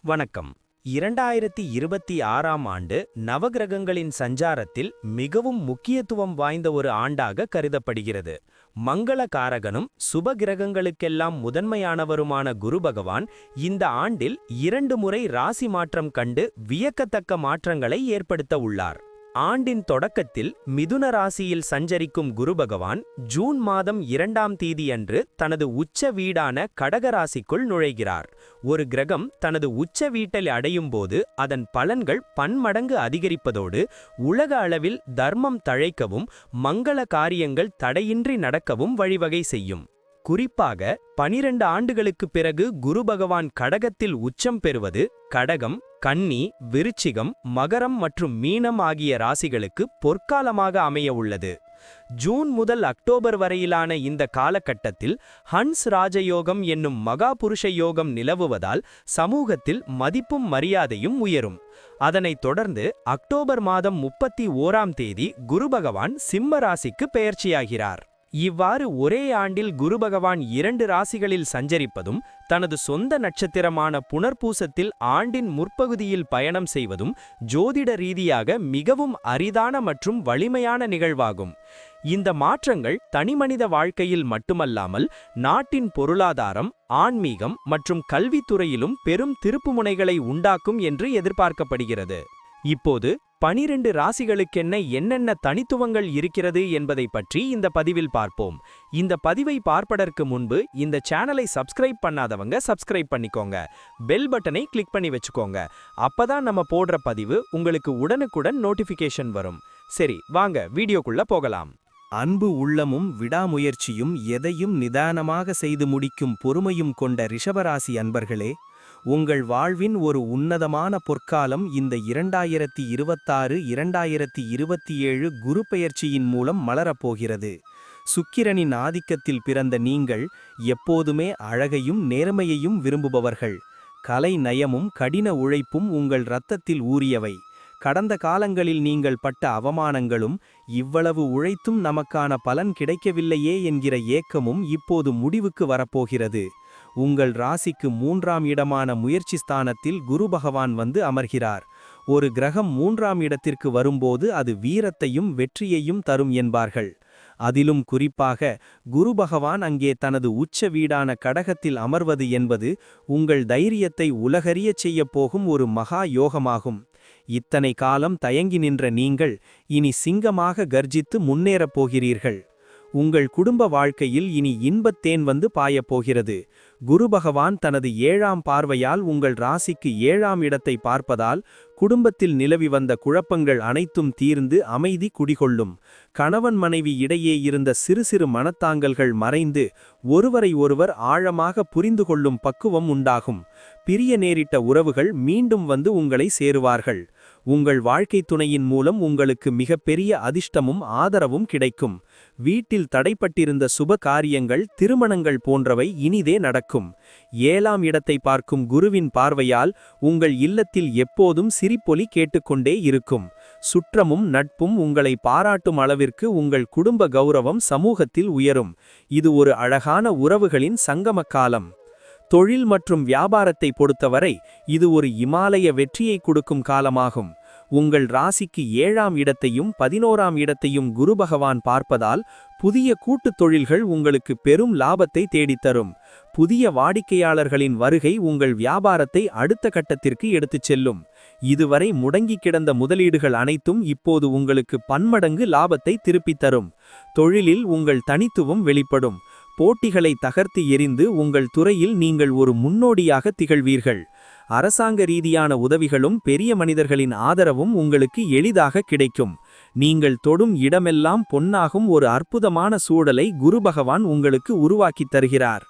வணக்கம். 2026ஆம் ஆண்டு நவகிரகங்களின் சஞ்சாரத்தில் மிகவும் முக்கியத்துவம் வாய்ந்த ஒரு ஆண்டாக கருதப்படுகிறது. மங்கள காரகனும் சுப கிரகங்களுக்கெல்லாம் முதன்மையானவருமான குரு பகவான் இந்த ஆண்டில் 2 முறை ராசி மாற்றம் கண்டு வியக்கத்தக்க மாற்றங்களை ஏற்படுத்த உள்ளார். ஆண்டின் தொடக்கத்தில் மிதுன ராசியில் சஞ்சரிக்கும் குரு பகவான் ஜூன் மாதம் 2ஆம் தேதியன்று தனது உச்ச வீடான கடக ராசிக்குள் நுழைகிறார். ஒரு கிரகம் தனது உச்ச வீட்டில் அடையும் போது அதன் பலன்கள் பன்மடங்கு அதிகரிப்பதோடு உலக அளவில் தர்மம் தழைக்கவும் மங்கள காரியங்கள் தடையின்றி நடக்கவும் வழிவகை செய்யும். குறிப்பாக 12 ஆண்டுகளுக்கு பிறகு குரு பகவான் கடகத்தில் உச்சம் பெறுவது கடகம், கன்னி, விருச்சிகம், மகரம் மற்றும் மீனம் ஆகிய ராசிகளுக்கு பொற்காலமாக அமைய உள்ளது. ஜூன் முதல் அக்டோபர் வரையிலான இந்த காலகட்டத்தில் ஹன்ஸ் ராஜயோகம் என்னும் மகா புருஷ யோகம் நிலவுவதால் சமூகத்தில் மதிப்பும் மரியாதையும் உயரும். அதனைத் தொடர்ந்து அக்டோபர் மாதம் 31ஆம் தேதி குரு பகவான் சிம்ம ராசிக்கு பெயர்ச்சியாகிறார். இவ்வாறு ஒரே ஆண்டில் குரு பகவான் 2 ராசிகளில் சஞ்சரிப்பதும் தனது சொந்த நட்சத்திரமான புனர்பூசத்தில் ஆண்டின் முற்பகுதியில் பயணம் செய்வதும் ஜோதிட ரீதியாக மிகவும் அரிதான மற்றும் வலிமையான நிகழ்வாகும். இந்த மாற்றங்கள் தனிமனித வாழ்க்கையில் மட்டுமல்லாமல் நாட்டின் பொருளாதாரம், ஆன்மீகம் மற்றும் கல்வித்துறையிலும் பெரும் திருப்புமுனைகளை உண்டாக்கும் என்று எதிர்பார்க்கப்படுகிறது. இப்போது 12 ராசிகளுக்கென்ன என்னென்ன தனித்துவங்கள் இருக்கிறது என்பதை பற்றி இந்த பதிவில் பார்ப்போம். இந்த பதிவை பார்ப்பதற்கு முன்பு இந்த சேனலை சப்ஸ்கிரைப் பண்ணாதவங்க சப்ஸ்கிரைப் பண்ணிக்கோங்க. பெல் பட்டனை கிளிக் பண்ணி வச்சுக்கோங்க. அப்பதான் நம்ம போடுற பதிவு உங்களுக்கு உடனுக்குடன் நோட்டிஃபிகேஷன் வரும். சரி, வாங்க வீடியோக்குள்ள போகலாம். அன்பு உள்ளமும் விடாமுயற்சியும் எதையும் நிதானமாக செய்து முடிக்கும் பொறுமையும் கொண்ட ரிஷபராசி அன்பர்களே, உங்கள் வாழ்வின் ஒரு உன்னதமான பொற்காலம் இந்த 2026-2027 குரு பெயர்ச்சியின் மூலம் மலரப்போகிறது. சுக்கிரனின் ஆதிக்கத்தில் பிறந்த நீங்கள் எப்போதுமே அழகையும் நேர்மையையும் விரும்புபவர்கள். கலை நயமும் கடின உழைப்பும் உங்கள் இரத்தத்தில் ஊறியவை. கடந்த காலங்களில் நீங்கள் பட்ட அவமானங்களும் இவ்வளவு உழைத்தும் நமக்கான பலன் கிடைக்கவில்லையே என்கிற ஏக்கமும் இப்போது முடிவுக்கு வரப்போகிறது. உங்கள் ராசிக்கு 3ஆம் இடமான முயற்சி ஸ்தானத்தில் குரு பகவான் வந்து அமர்கிறார். ஒரு கிரகம் 3ஆம் இடத்திற்கு வரும்போது அது வீரத்தையும் வெற்றியையும் தரும் என்பார்கள். அதிலும் குறிப்பாக குரு பகவான் அங்கே தனது உச்ச வீடான கடகத்தில் அமர்வது என்பது உங்கள் தைரியத்தை உலகறியச் செய்யப் போகும் ஒரு மகா யோகமாகும். இத்தனை காலம் தயங்கி நின்ற நீங்கள் இனி சிங்கமாக கர்ஜித்து முன்னேறப் போகிறீர்கள். உங்கள் குடும்ப வாழ்க்கையில் இனி இன்பத்தேன் வந்து பாயப்போகிறது. குரு பகவான் தனது 7ஆம் பார்வையால் உங்கள் ராசிக்கு 7ஆம் இடத்தை பார்ப்பதால் குடும்பத்தில் நிலவி வந்த குழப்பங்கள் அனைத்தும் தீர்ந்து அமைதி குடிகொள்ளும். கணவன் மனைவி இடையே இருந்த சிறு சிறு மனத்தாங்கல்கள் மறைந்து ஒருவரை ஒருவர் ஆழமாக புரிந்து கொள்ளும் பக்குவம் உண்டாகும். பிரிய நேரிட்ட உறவுகள் மீண்டும் வந்து உங்களை சேருவார்கள். உங்கள் வாழ்க்கை துணையின் மூலம் உங்களுக்கு மிகப்பெரிய அதிர்ஷ்டமும் ஆதரவும் கிடைக்கும். வீட்டில் தடைப்பட்டிருந்த சுப காரியங்கள், திருமணங்கள் போன்றவை இனிதே நடக்கும். 7ஆம் இடத்தை பார்க்கும் குருவின் பார்வையால் உங்கள் இல்லத்தில் எப்போதும் சிரிப்பொலி கேட்டுக்கொண்டே இருக்கும். சுற்றமும் நட்பும் உங்களை பாராட்டும் அளவிற்கு உங்கள் குடும்ப கௌரவம் சமூகத்தில் உயரும். இது ஒரு அழகான உறவுகளின் சங்கம காலம். தொழில் மற்றும் வியாபாரத்தை பொறுத்தவரை இது ஒரு இமாலய வெற்றியை கொடுக்கும் காலமாகும். உங்கள் ராசிக்கு 7ஆம் இடத்தையும் 11ஆம் இடத்தையும் குரு பகவான் பார்ப்பதால் புதிய கூட்டுத் தொழில்கள் உங்களுக்கு பெரும் லாபத்தை தேடித்தரும். புதிய வாடிக்கையாளர்களின் வருகை உங்கள் வியாபாரத்தை அடுத்த கட்டத்திற்கு எடுத்துச் செல்லும். இதுவரை முடங்கி கிடந்த முதலீடுகள் அனைத்தும் இப்போது உங்களுக்கு பன்மடங்கு லாபத்தை திருப்பித் தரும். தொழிலில் உங்கள் தனித்துவம் வெளிப்படும். போட்டிகளை தகர்த்து எறிந்து உங்கள் துறையில் நீங்கள் ஒரு முன்னோடியாக திகழ்வீர்கள். அரசாங்க ரீதியான உதவிகளும் பெரிய மனிதர்களின் ஆதரவும் உங்களுக்கு எளிதாக கிடைக்கும். நீங்கள் தொடும் இடமெல்லாம் பொன்னாகும் ஒரு அற்புதமான சூழலை குரு பகவான் உங்களுக்கு உருவாக்கித் தருகிறார்.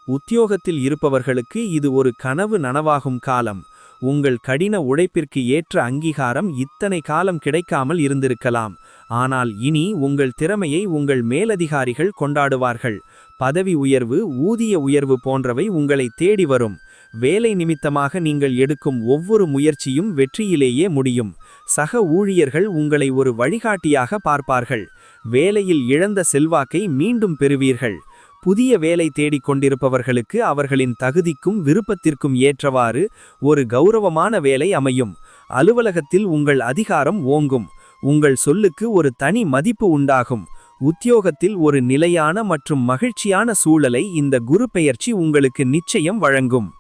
உத்தியோகத்தில் இருப்பவர்களுக்கு இது ஒரு கனவு நனவாகும் காலம். உங்கள் கடின உழைப்பிற்கு ஏற்ற அங்கீகாரம் இத்தனை காலம் கிடைக்காமல் இருந்திருக்கலாம். ஆனால் இனி உங்கள் திறமையை உங்கள் மேலதிகாரிகள் கொண்டாடுவார்கள். பதவி உயர்வு, ஊதிய உயர்வு போன்றவை உங்களை தேடி வரும். வேலை நிமித்தமாக நீங்கள் எடுக்கும் ஒவ்வொரு முயற்சியும் வெற்றியிலேயே முடியும். சக ஊழியர்கள் உங்களை ஒரு வழிகாட்டியாக பார்ப்பார்கள். வேலையில் இழந்த செல்வாக்கை மீண்டும் பெறுவீர்கள். புதிய வேலை தேடிக் கொண்டிருப்பவர்களுக்கு அவர்களின் தகுதிக்கும் விருப்பத்திற்கும் ஏற்றவாறு ஒரு கௌரவமான வேலை அமையும். அலுவலகத்தில் உங்கள் அதிகாரம் ஓங்கும். உங்கள் சொல்லுக்கு ஒரு தனி மதிப்பு உண்டாகும். உத்தியோகத்தில் ஒரு நிலையான மற்றும் மகிழ்ச்சியான சூழலை இந்த குரு பெயர்ச்சி உங்களுக்கு நிச்சயம் வழங்கும்.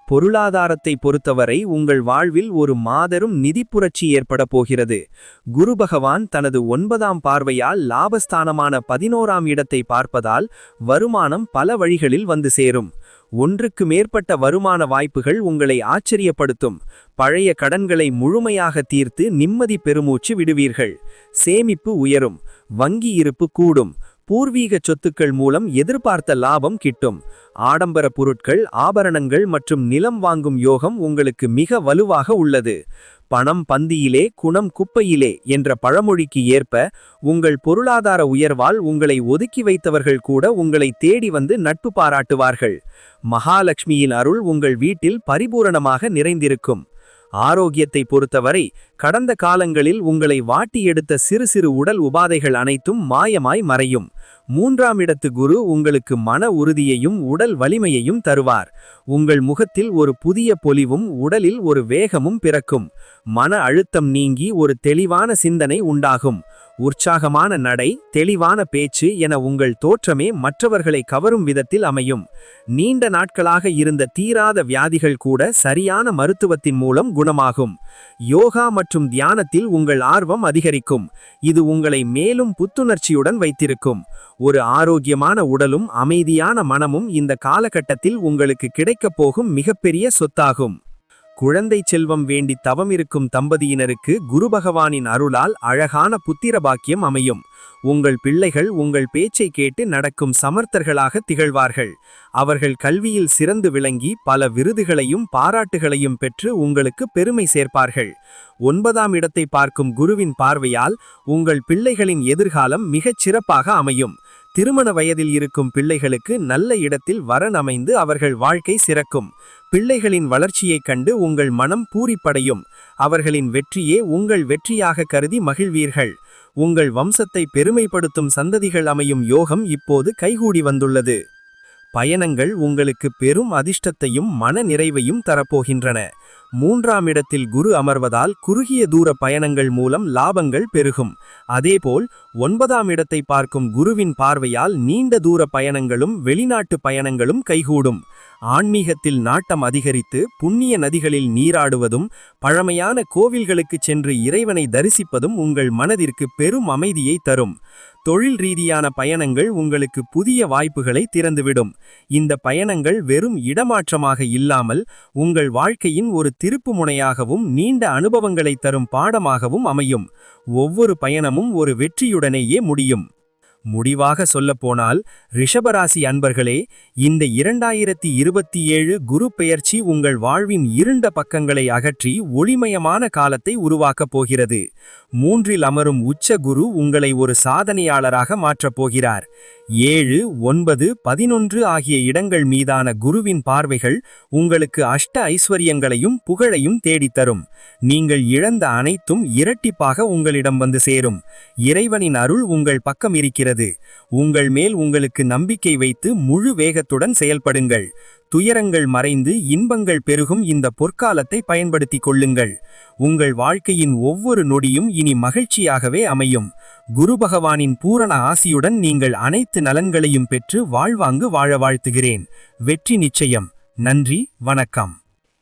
பொருளாதாரத்தை பொறுத்தவரை உங்கள் வாழ்வில் ஒரு மாபெரும் நிதி புரட்சி ஏற்பட போகிறது. குரு பகவான் தனது 9ஆம் பார்வையால் லாபஸ்தானமான 11ஆம் இடத்தை பார்ப்பதால் வருமானம் பல வழிகளில் வந்து சேரும். ஒன்றுக்கு மேற்பட்ட வருமான வாய்ப்புகள் உங்களை ஆச்சரியப்படுத்தும். பழைய கடன்களை முழுமையாக தீர்த்து நிம்மதி பெருமூச்சு விடுவீர்கள். சேமிப்பு உயரும். வங்கி இருப்பு கூடும். பூர்வீக சொத்துக்கள் மூலம் எதிர்பார்த்த லாபம் கிட்டும். ஆடம்பர பொருட்கள், ஆபரணங்கள் மற்றும் நிலம் வாங்கும் யோகம் உங்களுக்கு மிக வலுவாக உள்ளது. பணம் பந்தியிலே குணம் குப்பையிலே என்ற பழமொழிக்கு ஏற்ப உங்கள் பொருளாதார உயர்வால் உங்களை ஒதுக்கி வைத்தவர்கள் கூட உங்களை தேடி வந்து நட்பு பாராட்டுவார்கள். மகாலட்சுமியின் அருள் உங்கள் வீட்டில் பரிபூரணமாக நிறைந்திருக்கும். ஆரோக்கியத்தை பொறுத்தவரை கடந்த காலங்களில் உங்களை வாட்டி எடுத்த சிறு சிறு உடல் உபாதைகள் அனைத்தும் மாயமாய் மறையும். 3ஆம் இடத்து குரு உங்களுக்கு மன உறுதியையும் உடல் வலிமையையும் தருவார். உங்கள் முகத்தில் ஒரு புதிய பொலிவும் உடலில் ஒரு வேகமும் பிறக்கும். மன அழுத்தம் நீங்கி ஒரு தெளிவான சிந்தனை உண்டாகும். உற்சாகமான நடை, தெளிவான பேச்சு என உங்கள் தோற்றமே மற்றவர்களை கவரும் விதத்தில் அமையும். நீண்ட நாட்களாக இருந்த தீராத வியாதிகள் கூட சரியான மருத்துவத்தின் மூலம் குணமாகும். யோகா மற்றும் தியானத்தில் உங்கள் ஆர்வம் அதிகரிக்கும். இது உங்களை மேலும் புத்துணர்ச்சியுடன் வைத்திருக்கும். ஒரு ஆரோக்கியமான உடலும் அமைதியான மனமும் இந்த காலகட்டத்தில் உங்களுக்கு கிடைக்கப் போகும் மிகப்பெரிய சொத்தாகும். குழந்தை செல்வம் வேண்டி தவமிருக்கும் தம்பதியினருக்கு குரு பகவானின் அருளால் அழகான புத்திர பாக்கியம் அமையும். உங்கள் பிள்ளைகள் உங்கள் பேச்சை கேட்டு நடக்கும் சமர்த்தர்களாக திகழ்வார்கள். அவர்கள் கல்வியில் சிறந்து விளங்கி பல விருதுகளையும் பாராட்டுகளையும் பெற்று உங்களுக்கு பெருமை சேர்ப்பார்கள். 9ஆம் இடத்தை பார்க்கும் குருவின் பார்வையால் உங்கள் பிள்ளைகளின் எதிர்காலம் மிகச் சிறப்பாக அமையும். திருமண வயதில் இருக்கும் பிள்ளைகளுக்கு நல்ல இடத்தில் வரன் அமைந்து அவர்கள் வாழ்க்கை சிறக்கும். பிள்ளைகளின் வளர்ச்சியைக் கண்டு உங்கள் மனம் பூரிப்படையும். அவர்களின் வெற்றியே உங்கள் வெற்றியாக கருதி மகிழ்வீர்கள். உங்கள் வம்சத்தை பெருமைப்படுத்தும் சந்ததிகள் அமையும் யோகம் இப்போது கைகூடி வந்துள்ளது. பயணங்கள் உங்களுக்கு பெரும் அதிர்ஷ்டத்தையும் மன நிறைவையும் தரப்போகின்றன. 3ஆம் இடத்தில் குரு அமர்வதால் குறுகிய தூர பயணங்கள் மூலம் லாபங்கள் பெருகும். அதேபோல் 9ஆம் இடத்தை பார்க்கும் குருவின் பார்வையால் நீண்ட தூர பயணங்களும் வெளிநாட்டு பயணங்களும் கைகூடும். ஆன்மீகத்தில் நாட்டம் அதிகரித்து புண்ணிய நதிகளில் நீராடுவதும் பழமையான கோவில்களுக்கு சென்று இறைவனை தரிசிப்பதும் உங்கள் மனதிற்கு பெரும் அமைதியை தரும். தொழில் ரீதியான பயணங்கள் உங்களுக்கு புதிய வாய்ப்புகளை திறந்துவிடும். இந்த பயணங்கள் வெறும் இடமாற்றமாக இல்லாமல் உங்கள் வாழ்க்கையின் ஒரு திருப்பு முனையாகவும் நீண்ட அனுபவங்களை தரும் பாடமாகவும் அமையும். ஒவ்வொரு பயணமும் ஒரு வெற்றியுடனேயே முடியும். முடிவாக சொல்லப்போனால் ரிஷபராசி அன்பர்களே, இந்த 2027 குரு பெயர்ச்சி உங்கள் வாழ்வின் இருண்ட பக்கங்களை அகற்றி ஒளிமயமான காலத்தை உருவாக்கப் போகிறது. 3இல் அமரும் உச்ச குரு உங்களை ஒரு சாதனையாளராக மாற்றப் போகிறார். 7, 9, 11 ஆகிய இடங்கள் மீதான குருவின் பார்வைகள் உங்களுக்கு அஷ்ட ஐஸ்வர்யங்களையும் புகழையும் தேடித்தரும். நீங்கள் இழந்த அனைத்தும் இரட்டிப்பாக உங்களிடம் வந்து சேரும். இறைவனின் அருள் உங்கள் பக்கம் இருக்கிறது. உங்கள் மேல் உங்களுக்கு நம்பிக்கை வைத்து முழு வேகத்துடன் செயல்படுங்கள். துயரங்கள் மறைந்து இன்பங்கள் பெருகும் இந்த பொற்காலத்தை பயன்படுத்திக் கொள்ளுங்கள். உங்கள் வாழ்க்கையின் ஒவ்வொரு நொடியும் இனி மகிழ்ச்சியாகவே அமையும். குரு பகவானின் பூரண ஆசியுடன் நீங்கள் அனைத்து நலன்களையும் பெற்று வாழ்வாங்கு வாழ வாழ்த்துகிறேன். வெற்றி நிச்சயம். நன்றி, வணக்கம்.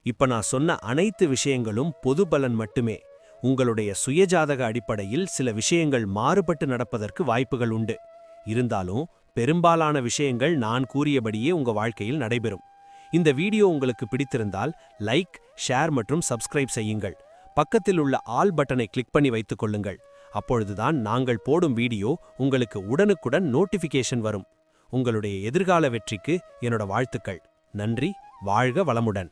இப்ப நான் சொன்ன அனைத்து விஷயங்களும் பொது பலன் மட்டுமே. உங்களுடைய சுயஜாதக அடிப்படையில் சில விஷயங்கள் மாறுபட்டு நடப்பதற்கு வாய்ப்புகள் உண்டு. இருந்தாலும் பெரும்பாலான விஷயங்கள் நான் கூறியபடியே உங்க வாழ்க்கையில் நடைபெறும். இந்த வீடியோ உங்களுக்கு பிடித்திருந்தால் லைக், ஷேர் மற்றும் சப்ஸ்கிரைப் செய்யுங்கள். பக்கத்தில் உள்ள ஆல் பட்டனை கிளிக் பண்ணி வைத்துக் கொள்ளுங்கள். அப்பொழுதுதான் நாங்கள் போடும் வீடியோ உங்களுக்கு உடனுக்குடன் நோட்டிஃபிகேஷன் வரும். உங்களுடைய எதிர்கால வெற்றிக்கு என்னோட வாழ்த்துக்கள். நன்றி. வாழ்க வளமுடன்.